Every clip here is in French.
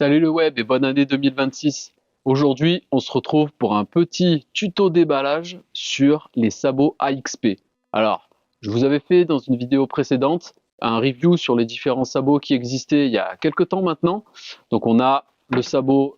Salut le web et bonne année 2026. Aujourd'hui, on se retrouve pour un petit tuto déballage sur les sabots AXP. Alors, je vous avais fait dans une vidéo précédente un review sur les différents sabots qui existaient il y a quelques temps maintenant. Donc on a le sabot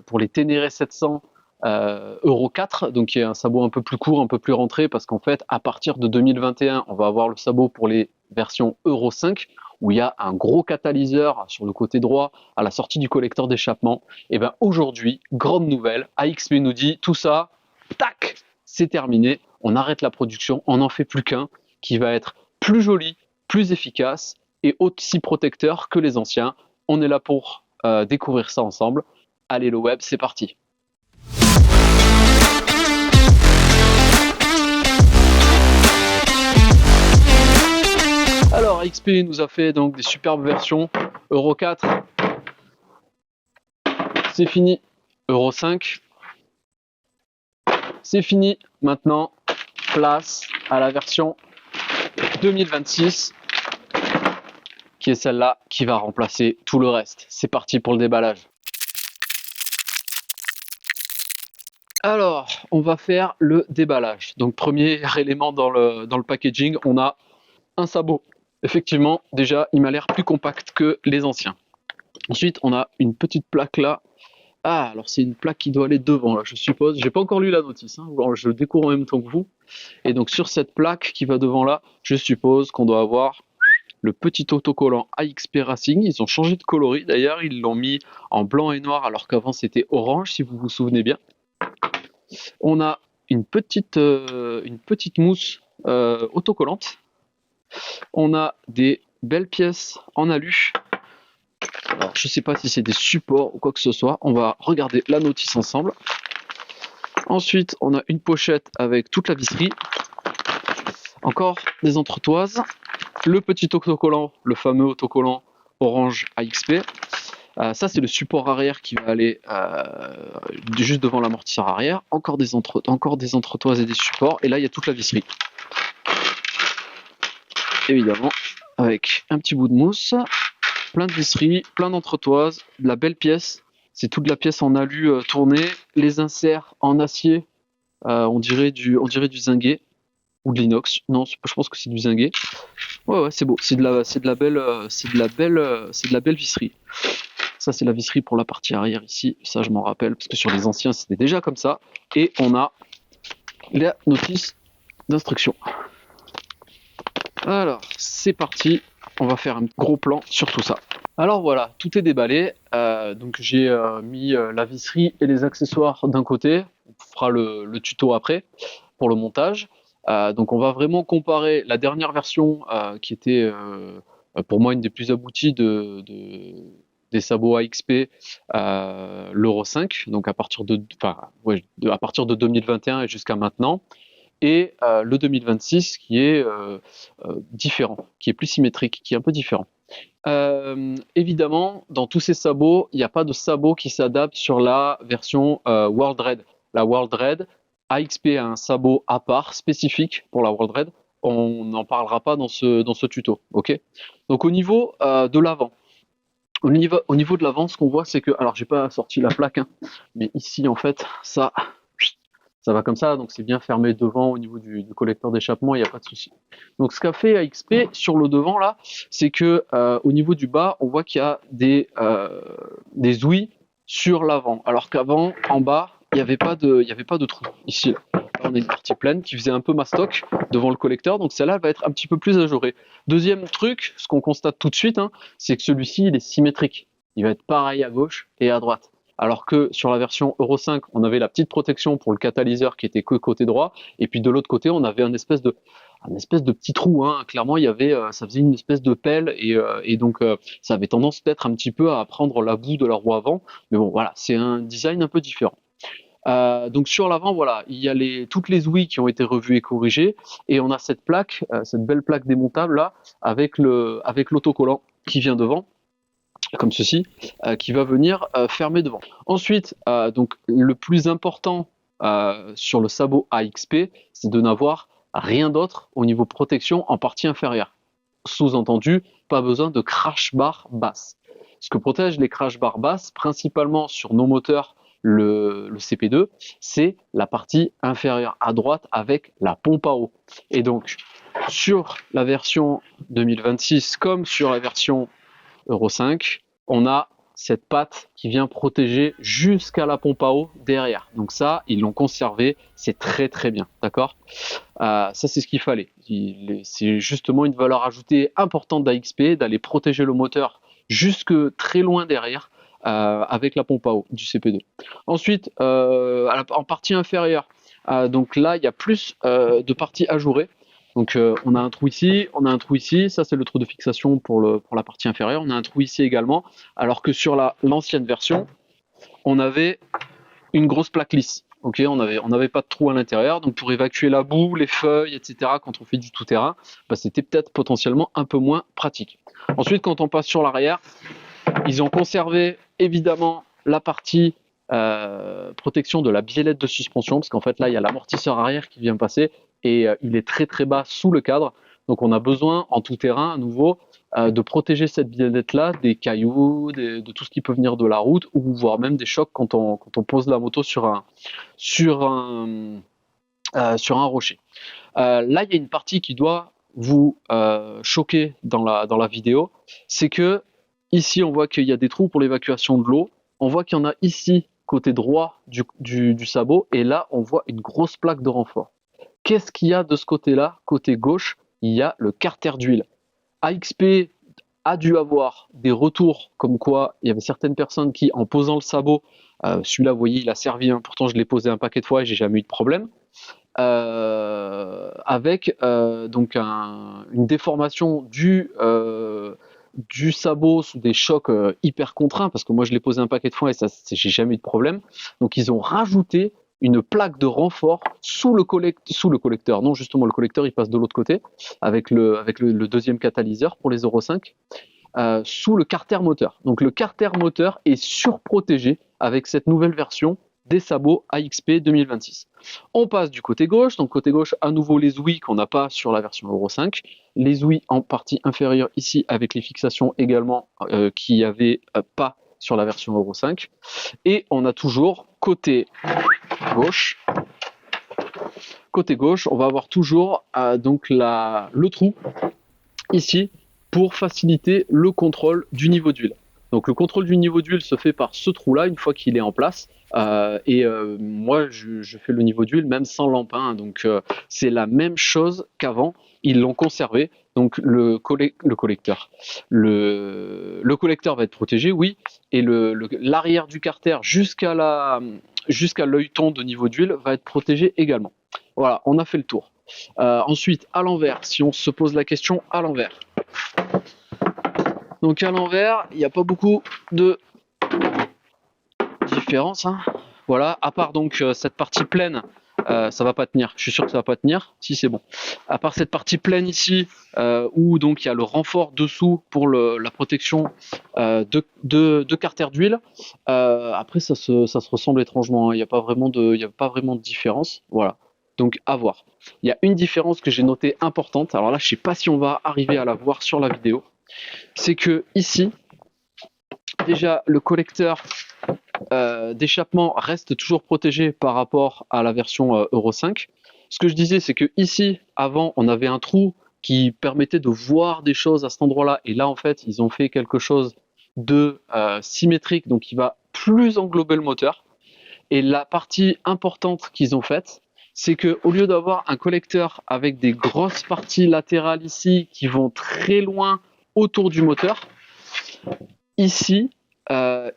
pour les Ténéré 700 Euro 4, donc qui est un sabot un peu plus court, un peu plus rentré, parce qu'en fait, à partir de 2021, on va avoir le sabot pour les versions Euro 5, où il y a un gros catalyseur sur le côté droit à la sortie du collecteur d'échappement. Et bien aujourd'hui, grande nouvelle, AXP nous dit tout ça, tac, c'est terminé, on arrête la production, on n'en fait plus qu'un qui va être plus joli, plus efficace et aussi protecteur que les anciens. On est là pour découvrir ça ensemble. Allez le web, c'est parti. Alors AXP nous a fait donc des superbes versions. Euro 4, c'est fini. Euro 5, c'est fini. Maintenant, place à la version 2026, qui est celle-là qui va remplacer tout le reste. C'est parti pour le déballage. Alors, on va faire le déballage. Donc premier élément dans le packaging, on a un sabot. Effectivement, déjà, il m'a l'air plus compact que les anciens. Ensuite, on a une petite plaque là. Ah, alors c'est une plaque qui doit aller devant là, je suppose. J'ai pas encore lu la notice, hein. Je le découvre en même temps que vous. Et donc sur cette plaque qui va devant là, je suppose qu'on doit avoir le petit autocollant AXP Racing. Ils ont changé de coloris d'ailleurs, ils l'ont mis en blanc et noir alors qu'avant c'était orange, si vous vous souvenez bien. On a une petite mousse autocollante. On a des belles pièces en alu. Alors, je ne sais pas si c'est des supports ou quoi que ce soit. On va regarder la notice ensemble. Ensuite, on a une pochette avec toute la visserie. Encore des entretoises. Le petit autocollant, le fameux autocollant orange AXP. Ça, c'est le support arrière qui va aller juste devant l'amortisseur arrière. Encore des entretoises et des supports. Et là, il y a toute la visserie. Évidemment, avec un petit bout de mousse, plein de visserie, plein d'entretoises, de la belle pièce. C'est toute la pièce en alu tournée, les inserts en acier, on dirait du zinguet ou de l'inox. Non, je pense que c'est du zinguet. Ouais, c'est beau. C'est de la belle visserie. Ça, c'est la visserie pour la partie arrière ici. Ça, je m'en rappelle parce que sur les anciens, c'était déjà comme ça. Et on a la notice d'instruction. Alors, c'est parti, on va faire un gros plan sur tout ça. Alors voilà, tout est déballé. Donc j'ai mis la visserie et les accessoires d'un côté. On fera le tuto après pour le montage. Donc on va vraiment comparer la dernière version qui était pour moi une des plus abouties des sabots AXP, l'Euro 5, donc à partir de 2021 et jusqu'à maintenant. Et le 2026 qui est différent, qui est plus symétrique, qui est un peu différent. Évidemment, dans tous ces sabots, il n'y a pas de sabot qui s'adapte sur la version World Red. La World Red, AXP a un sabot à part, spécifique pour la World Red. On n'en parlera pas dans ce tuto. Okay, donc au niveau de l'avant, au niveau de l'avant, ce qu'on voit, c'est que, alors j'ai pas sorti la plaque, hein, mais ici en fait, ça va comme ça, donc c'est bien fermé devant au niveau du collecteur d'échappement, il n'y a pas de souci. Donc ce qu'a fait AXP sur le devant là, c'est que au niveau du bas, on voit qu'il y a des ouïes sur l'avant, alors qu'avant, en bas, il n'y avait pas de trou. Ici, là, on a une partie pleine qui faisait un peu mastoc devant le collecteur, donc celle-là va être un petit peu plus ajourée. Deuxième truc, ce qu'on constate tout de suite, hein, c'est que celui-ci, il est symétrique. Il va être pareil à gauche et à droite. Alors que sur la version Euro 5, on avait la petite protection pour le catalyseur qui était que côté droit, et puis de l'autre côté, on avait un espèce de petit trou, hein. Clairement, il y avait, ça faisait une espèce de pelle, et donc ça avait tendance peut-être un petit peu à prendre la boue de la roue avant, mais bon, voilà, c'est un design un peu différent. Donc sur l'avant, voilà, il y a toutes les ouïes qui ont été revues et corrigées, et on a cette plaque, cette belle plaque démontable là, avec l'autocollant qui vient devant, comme ceci, qui va venir fermer devant. Ensuite, donc le plus important sur le sabot AXP, c'est de n'avoir rien d'autre au niveau protection en partie inférieure. Sous-entendu, pas besoin de crash bar basse. Ce que protège les crash bar basses, principalement sur nos moteurs, le CP2, c'est la partie inférieure à droite avec la pompe à eau. Et donc, sur la version 2026 comme sur la version Euro 5, on a cette patte qui vient protéger jusqu'à la pompe à eau derrière. Donc ça, ils l'ont conservé, c'est très très bien, d'accord. Ça, c'est ce qu'il fallait. C'est justement une valeur ajoutée importante d'AXP, d'aller protéger le moteur jusque très loin derrière avec la pompe à eau du CP2. Ensuite, en partie inférieure, donc là, il y a plus de parties ajourées. Donc on a un trou ici, on a un trou ici, ça c'est le trou de fixation pour la partie inférieure, on a un trou ici également, alors que sur l'ancienne version, on avait une grosse plaque lisse. Okay, on n'avait pas de trou à l'intérieur, donc pour évacuer la boue, les feuilles, etc., quand on fait du tout-terrain, bah, c'était peut-être potentiellement un peu moins pratique. Ensuite, quand on passe sur l'arrière, ils ont conservé évidemment la partie protection de la biellette de suspension, parce qu'en fait là, il y a l'amortisseur arrière qui vient passer, et il est très très bas sous le cadre, donc on a besoin en tout terrain à nouveau de protéger cette biellette là des cailloux, de tout ce qui peut venir de la route, ou voire même des chocs quand on pose la moto sur un rocher. Là il y a une partie qui doit vous choquer dans la vidéo, c'est que ici on voit qu'il y a des trous pour l'évacuation de l'eau, on voit qu'il y en a ici côté droit du sabot, et là on voit une grosse plaque de renfort. Qu'est-ce qu'il y a de ce côté-là? Côté gauche, il y a le carter d'huile. AXP a dû avoir des retours comme quoi il y avait certaines personnes qui, en posant le sabot, celui-là, vous voyez, il a servi, hein, pourtant je l'ai posé un paquet de fois et j'ai jamais eu de problème, avec donc une déformation du sabot sous des chocs hyper contraints, parce que moi je l'ai posé un paquet de fois et ça, j'ai jamais eu de problème. Donc ils ont rajouté une plaque de renfort sous le collecteur. Non, justement, le collecteur, il passe de l'autre côté, avec le deuxième catalyseur pour les Euro 5, sous le carter moteur. Donc le carter moteur est surprotégé avec cette nouvelle version des sabots AXP 2026. On passe du côté gauche, donc côté gauche, à nouveau les ouïes qu'on n'a pas sur la version Euro 5, les ouïes en partie inférieure ici, avec les fixations également qu'il n'y avait pas sur la version Euro 5, et on a toujours côté gauche, on va avoir toujours donc le trou ici pour faciliter le contrôle du niveau d'huile. Donc le contrôle du niveau d'huile se fait par ce trou là une fois qu'il est en place, moi je fais le niveau d'huile même sans lampe, hein, donc c'est la même chose qu'avant, ils l'ont conservé. Donc le collecteur va être protégé, oui, et l'arrière du carter jusqu'à l'œilleton de niveau d'huile va être protégé également. Voilà, on a fait le tour. Ensuite, à l'envers, si on se pose la question à l'envers. Donc à l'envers, il n'y a pas beaucoup de différence, hein. Voilà, à part donc cette partie pleine, ça va pas tenir. Je suis sûr que ça va pas tenir. Si, c'est bon. À part cette partie pleine ici, où donc il y a le renfort dessous pour la protection de carter d'huile. Après, ça se ressemble étrangement, hein. Il n'y a pas vraiment de différence. Voilà. Donc à voir. Il y a une différence que j'ai notée importante. Alors là, je sais pas si on va arriver à la voir sur la vidéo. C'est que ici, déjà le collecteur d'échappement reste toujours protégé par rapport à la version Euro 5. Ce que je disais, c'est que ici, avant, on avait un trou qui permettait de voir des choses à cet endroit-là, et là, en fait, ils ont fait quelque chose de symétrique, donc qui va plus englober le moteur. Et la partie importante qu'ils ont faite, c'est que au lieu d'avoir un collecteur avec des grosses parties latérales ici qui vont très loin autour du moteur, ici,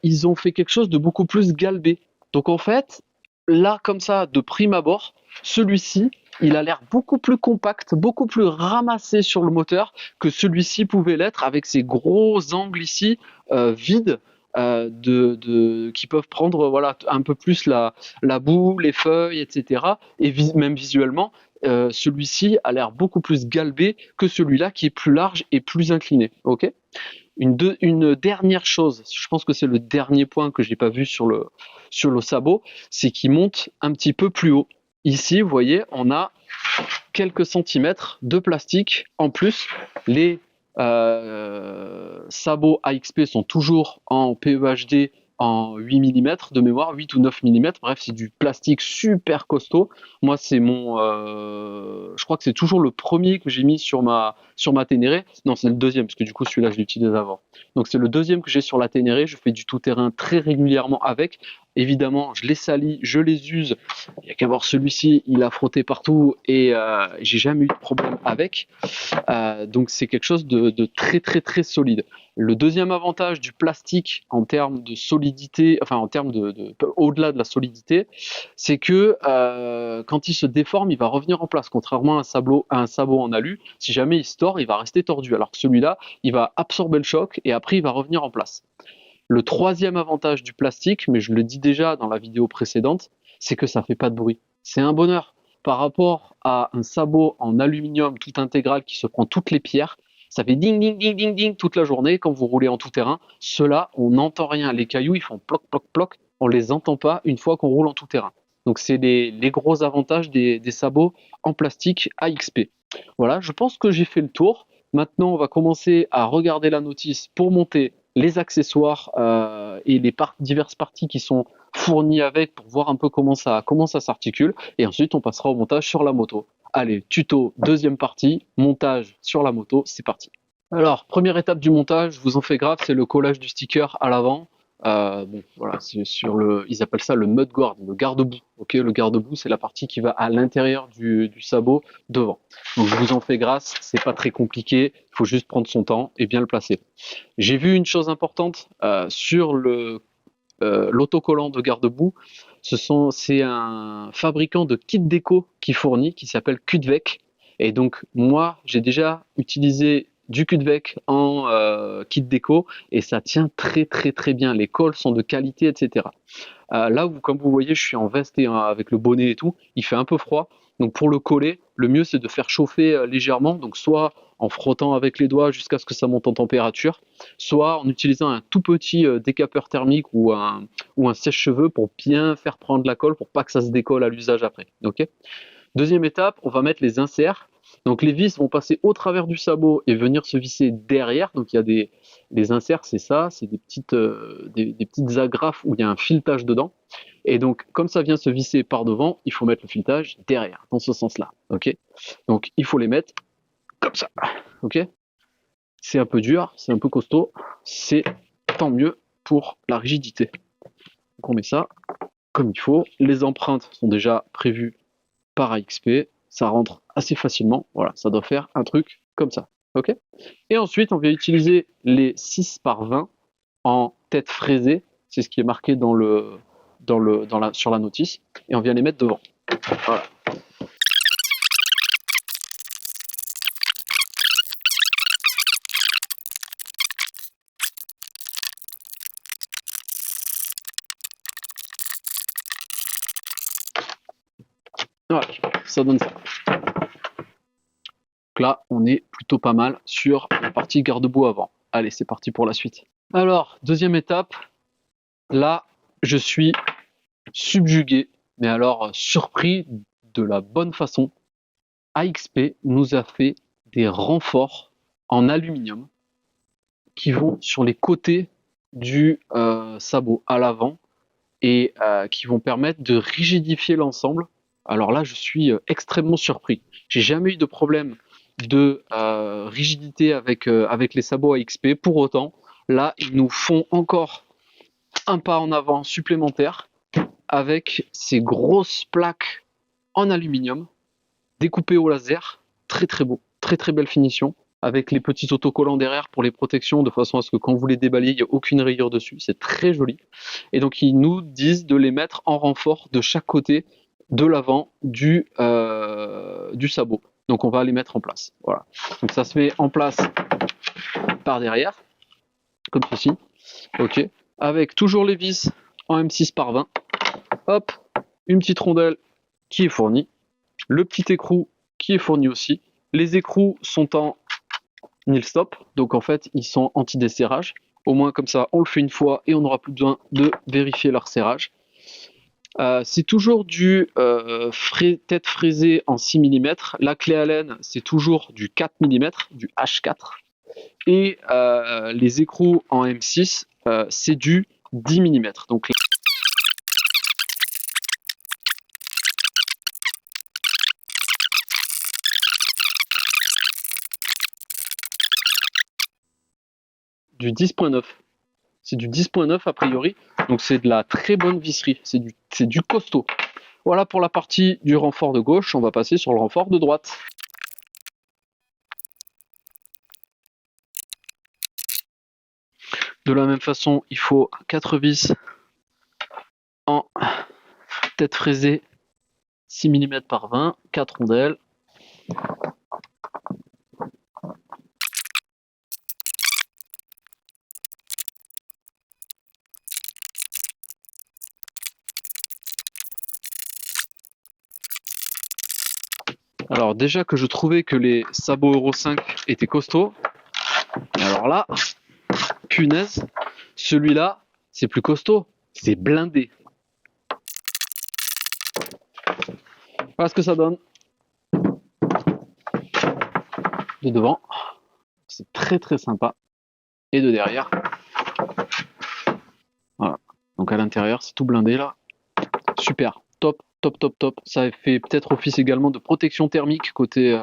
ils ont fait quelque chose de beaucoup plus galbé. Donc en fait, là comme ça, de prime abord, celui-ci, il a l'air beaucoup plus compact, beaucoup plus ramassé sur le moteur que celui-ci pouvait l'être, avec ces gros angles ici vides qui peuvent prendre voilà, un peu plus la boue, les feuilles, etc. Et même visuellement, celui-ci a l'air beaucoup plus galbé que celui-là qui est plus large et plus incliné. Ok ? Une dernière chose, je pense que c'est le dernier point que je n'ai pas vu sur le sabot, c'est qu'il monte un petit peu plus haut. Ici, vous voyez, on a quelques centimètres de plastique en plus. Les Sabots AXP sont toujours en PEHD en 8 mm de mémoire, 8 ou 9 mm, bref c'est du plastique super costaud. Moi c'est je crois que c'est toujours le premier que j'ai mis sur ma Ténéré. Non, c'est le deuxième parce que du coup celui-là je l'utilise avant. Donc c'est le deuxième que j'ai sur la Ténéré, je fais du tout-terrain très régulièrement avec. Évidemment, je les salis, je les use. Il n'y a qu'à voir celui-ci, il a frotté partout et j'ai jamais eu de problème avec. Donc c'est quelque chose de très très très solide. Le deuxième avantage du plastique en termes de solidité, enfin en termes au-delà de la solidité, c'est que quand il se déforme, il va revenir en place. Contrairement à un sabot en alu, si jamais il se tord, il va rester tordu. Alors que celui-là, il va absorber le choc et après il va revenir en place. Le troisième avantage du plastique, mais je le dis déjà dans la vidéo précédente, c'est que ça fait pas de bruit. C'est un bonheur. Par rapport à un sabot en aluminium tout intégral qui se prend toutes les pierres, ça fait ding ding ding ding ding toute la journée quand vous roulez en tout terrain. Ceux-là, on n'entend rien. Les cailloux, ils font ploc ploc ploc. On les entend pas une fois qu'on roule en tout terrain. Donc c'est les gros avantages des sabots en plastique AXP. Voilà, je pense que j'ai fait le tour. Maintenant, on va commencer à regarder la notice pour monter les accessoires et les diverses parties qui sont fournies avec pour voir un peu comment ça s'articule. Et ensuite, on passera au montage sur la moto. Allez, tuto, deuxième partie, montage sur la moto, c'est parti. Alors, première étape du montage, je vous en fais grave, c'est le collage du sticker à l'avant. Bon, voilà, c'est ils appellent ça le mudguard, le garde-boue. Ok, le garde-boue, c'est la partie qui va à l'intérieur du sabot devant. Donc, je vous en fais grâce, c'est pas très compliqué, il faut juste prendre son temps et bien le placer. J'ai vu une chose importante sur l'autocollant de garde-boue, c'est un fabricant de kit déco qui fournit, qui s'appelle Kudvec. Et donc moi, j'ai déjà utilisé du Kudvec en kit déco et ça tient très très très bien. Les cols sont de qualité, etc. Là où, comme vous voyez, je suis en veste et avec le bonnet et tout, il fait un peu froid. Donc pour le coller, le mieux c'est de faire chauffer légèrement, donc soit en frottant avec les doigts jusqu'à ce que ça monte en température, soit en utilisant un tout petit décapeur thermique ou un sèche-cheveux pour bien faire prendre la colle pour pas que ça se décolle à l'usage après. Okay. Deuxième étape, on va mettre les inserts. Donc les vis vont passer au travers du sabot et venir se visser derrière. Donc il y a des inserts, c'est ça, c'est des petites agrafes où il y a un filetage dedans. Et donc comme ça vient se visser par devant, il faut mettre le filetage derrière, dans ce sens-là. Ok. Donc il faut les mettre comme ça. Ok. C'est un peu dur, c'est un peu costaud, c'est tant mieux pour la rigidité. Donc on met ça comme il faut. Les empreintes sont déjà prévues par AXP, ça rentre assez facilement. Voilà, ça doit faire un truc comme ça. Ok. Et ensuite, on vient utiliser les 6 par 20 en tête fraisée. C'est ce qui est marqué sur la notice. Et on vient les mettre devant. Voilà. Voilà, ça donne ça. Donc là, on est plutôt pas mal sur la partie garde-boue avant. Allez, c'est parti pour la suite. Alors, deuxième étape. Là, je suis subjugué, mais alors surpris de la bonne façon. AXP nous a fait des renforts en aluminium qui vont sur les côtés du sabot à l'avant et qui vont permettre de rigidifier l'ensemble. Alors là, je suis extrêmement surpris. J'ai jamais eu de problème de rigidité avec les sabots AXP. Pour autant, là, ils nous font encore un pas en avant supplémentaire avec ces grosses plaques en aluminium découpées au laser. Très très beau, très très belle finition, avec les petits autocollants derrière pour les protections, de façon à ce que quand vous les déballez, il n'y a aucune rayure dessus. C'est très joli. Et donc ils nous disent de les mettre en renfort de chaque côté de l'avant du sabot. Donc on va les mettre en place. Voilà. Donc ça se met en place par derrière, comme ceci. Ok. Avec toujours les vis en M6 par 20. Hop, une petite rondelle qui est fournie. Le petit écrou qui est fourni aussi. Les écrous sont en nil stop, donc en fait ils sont anti-desserrage. Au moins comme ça on le fait une fois et on n'aura plus besoin de vérifier leur serrage. C'est toujours du tête fraisée en 6 mm. La clé Allen c'est toujours du 4 mm, du H4. Et les écrous en M6, c'est du 10 mm. Donc du 10.9. C'est du 10.9 a priori, donc c'est de la très bonne visserie, c'est du costaud. Voilà pour la partie du renfort de gauche, on va passer sur le renfort de droite. De la même façon, il faut 4 vis en tête fraisée 6 mm par 20, 4 rondelles. Alors déjà que je trouvais que les sabots Euro 5 étaient costauds, alors là, punaise, celui-là, c'est plus costaud, c'est blindé. Voilà ce que ça donne. De devant, c'est très très sympa. Et de derrière, voilà. Donc à l'intérieur, c'est tout blindé là. Super, top, top, top, top. Ça fait peut-être office également de protection thermique côté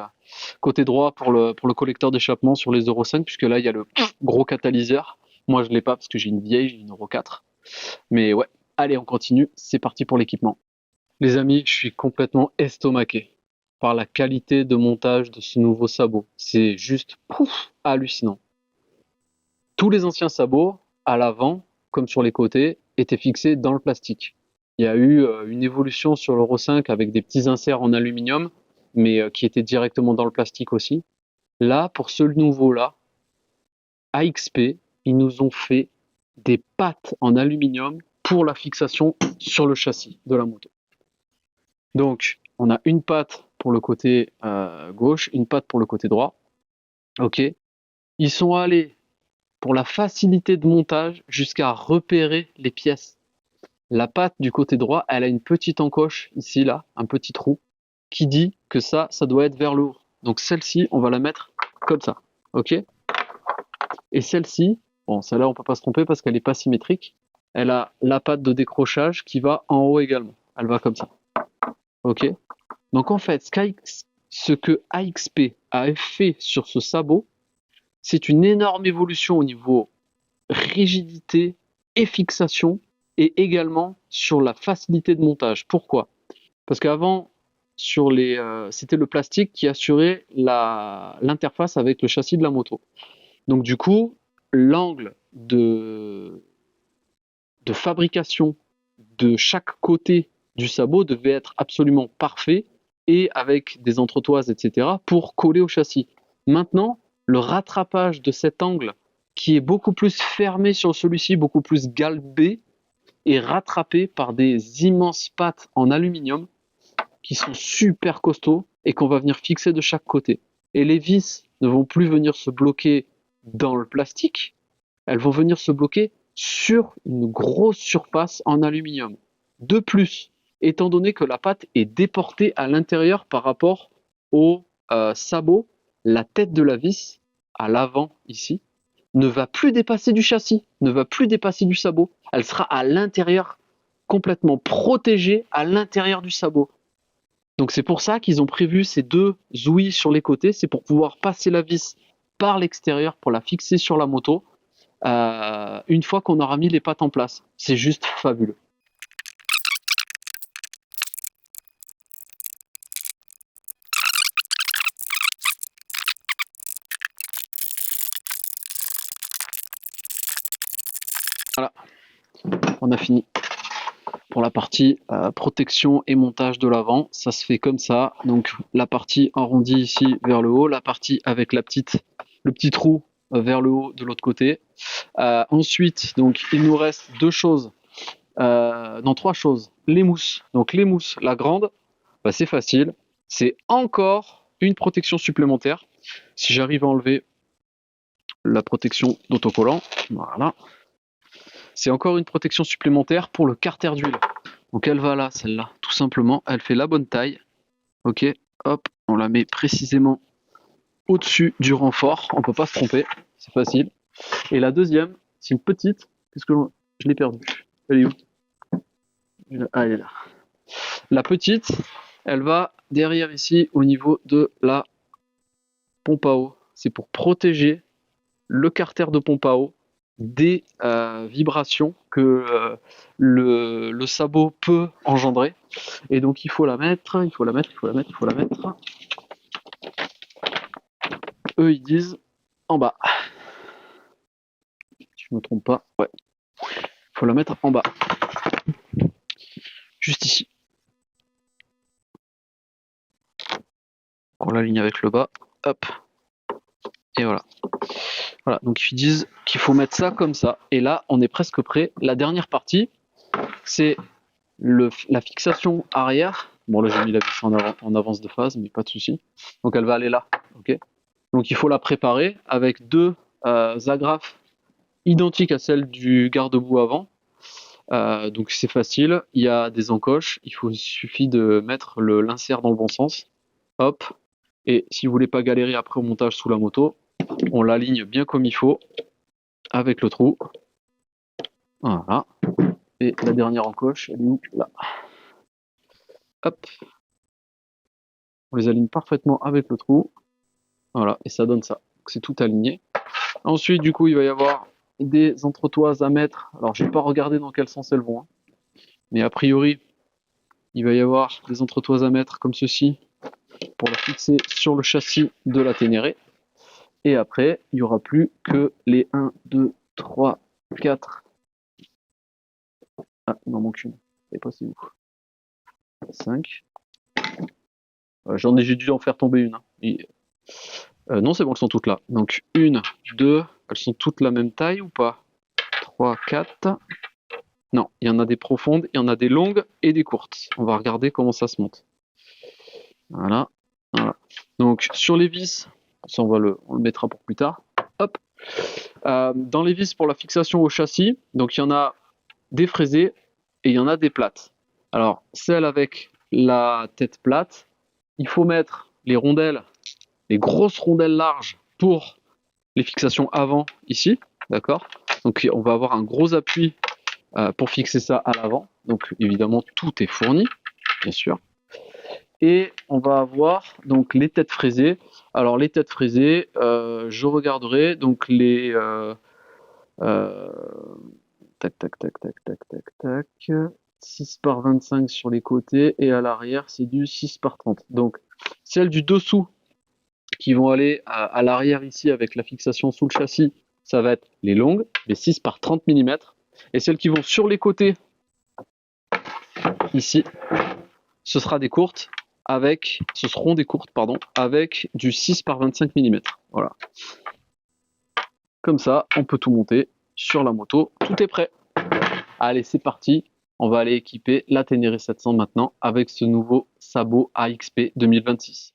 droit pour le collecteur d'échappement sur les Euro 5, puisque là, il y a le gros catalyseur. Moi, je ne l'ai pas parce que j'ai une vieille, j'ai une Euro 4. Mais ouais, allez, on continue. C'est parti pour l'équipement. Les amis, je suis complètement estomaqué par la qualité de montage de ce nouveau sabot. C'est juste hallucinant. Tous les anciens sabots, à l'avant, comme sur les côtés, étaient fixés dans le plastique. Il y a eu une évolution sur l'Euro 5 avec des petits inserts en aluminium, mais qui étaient directement dans le plastique aussi. Là, pour ce nouveau-là, AXP, ils nous ont fait des pattes en aluminium pour la fixation sur le châssis de la moto. Donc, on a une patte pour le côté gauche, une patte pour le côté droit. Ok. Ils sont allés, pour la facilité de montage, jusqu'à repérer les pièces. La patte du côté droit, elle a une petite encoche ici, là, un petit trou, qui dit que ça doit être vers le haut. Donc celle-ci, on va la mettre comme ça. Ok. Et celle-ci, bon, celle-là, on peut pas se tromper parce qu'elle n'est pas symétrique. Elle a la patte de décrochage qui va en haut également. Elle va comme ça. Ok. Donc en fait, ce que AXP a fait sur ce sabot, c'est une énorme évolution au niveau rigidité et fixation, et également sur la facilité de montage. Pourquoi? Parce qu'avant, c'était le plastique qui assurait l'interface avec le châssis de la moto. Donc du coup, l'angle de fabrication de chaque côté du sabot devait être absolument parfait et avec des entretoises, etc., pour coller au châssis. Maintenant, le rattrapage de cet angle qui est beaucoup plus fermé sur celui-ci, beaucoup plus galbé, est rattrapé par des immenses pattes en aluminium qui sont super costauds et qu'on va venir fixer de chaque côté. Et les vis ne vont plus venir se bloquer dans le plastique, elles vont venir se bloquer sur une grosse surface en aluminium. De plus, étant donné que la patte est déportée à l'intérieur par rapport au sabot, la tête de la vis, à l'avant ici, ne va plus dépasser du châssis, ne va plus dépasser du sabot. Elle sera à l'intérieur, complètement protégée à l'intérieur du sabot. Donc c'est pour ça qu'ils ont prévu ces deux ouïes sur les côtés, c'est pour pouvoir passer la vis par l'extérieur pour la fixer sur la moto une fois qu'on aura mis les pattes en place. C'est juste fabuleux. Voilà, on a fini. Pour la partie protection et montage de l'avant, ça se fait comme ça. Donc la partie arrondie ici vers le haut, la partie avec le petit trou vers le haut de l'autre côté. Ensuite, donc il nous reste trois choses. Les mousses. Donc les mousses, la grande, bah, c'est facile. C'est encore une protection supplémentaire. Si j'arrive à enlever la protection d'autocollant, voilà. C'est encore une protection supplémentaire pour le carter d'huile. Donc elle va là, celle-là, tout simplement. Elle fait la bonne taille. Ok, hop, on la met précisément au-dessus du renfort, on peut pas se tromper, c'est facile. Et la deuxième, c'est une petite, je l'ai perdue. Elle est où? Ah, elle est là. La petite, elle va derrière ici au niveau de la pompe à eau. C'est pour protéger le carter de pompe à eau des vibrations que le sabot peut engendrer. Et donc il faut la mettre, il faut la mettre. Eux ils disent en bas. Si je me trompe pas, ouais. Il faut la mettre en bas. Juste ici. On l'aligne avec le bas. Hop. Et voilà. Voilà, donc ils disent qu'il faut mettre ça comme ça. Et là, on est presque prêt. La dernière partie, c'est la fixation arrière. Bon, là, j'ai mis la vis en avance de phase, mais pas de souci. Donc, elle va aller là. Ok. Donc, il faut la préparer avec deux agrafes identiques à celles du garde-boue avant. Donc, c'est facile. Il y a des encoches. Il suffit de mettre l'insert dans le bon sens. Hop. Et si vous voulez pas galérer après au montage sous la moto, on l'aligne bien comme il faut avec le trou. Voilà. Et la dernière encoche, elle est où? Là. Hop. On les aligne parfaitement avec le trou. Voilà, et ça donne ça. C'est tout aligné. Ensuite, du coup, il va y avoir des entretoises à mettre. Alors, j'ai pas regardé dans quel sens elles vont. Hein. Mais a priori, il va y avoir des entretoises à mettre comme ceci pour la fixer sur le châssis de la Ténéré. Et après, il n'y aura plus que les 1, 2, 3, 4. Ah, il m'en manque une. Et pas c'est où. 5. J'ai dû en faire tomber une. Hein. Non, c'est bon, elles sont toutes là. Donc, 1, 2, elles sont toutes la même taille ou pas? 3, 4. Non, il y en a des profondes, il y en a des longues et des courtes. On va regarder comment ça se monte. Voilà. Voilà. Donc, sur les vis, ça on le mettra pour plus tard. Hop. Dans les vis pour la fixation au châssis, donc il y en a des fraisées et il y en a des plates. Alors, celle avec la tête plate, il faut mettre les rondelles, les grosses rondelles larges pour les fixations avant ici, d'accord? Donc on va avoir un gros appui pour fixer ça à l'avant. Donc évidemment tout est fourni, bien sûr. Et on va avoir donc les têtes fraisées. Alors les têtes fraisées, je regarderai donc les tac tac tac tac tac tac tac 6 par 25 sur les côtés et à l'arrière c'est du 6 par 30. Donc celles du dessous qui vont aller à l'arrière ici avec la fixation sous le châssis, ça va être les longues, les 6 par 30 mm. Et celles qui vont sur les côtés, ici, ce seront des courtes, avec du 6 par 25 mm. Voilà. Comme ça, on peut tout monter sur la moto. Tout est prêt. Allez, c'est parti. On va aller équiper la Ténéré 700 maintenant avec ce nouveau sabot AXP 2026.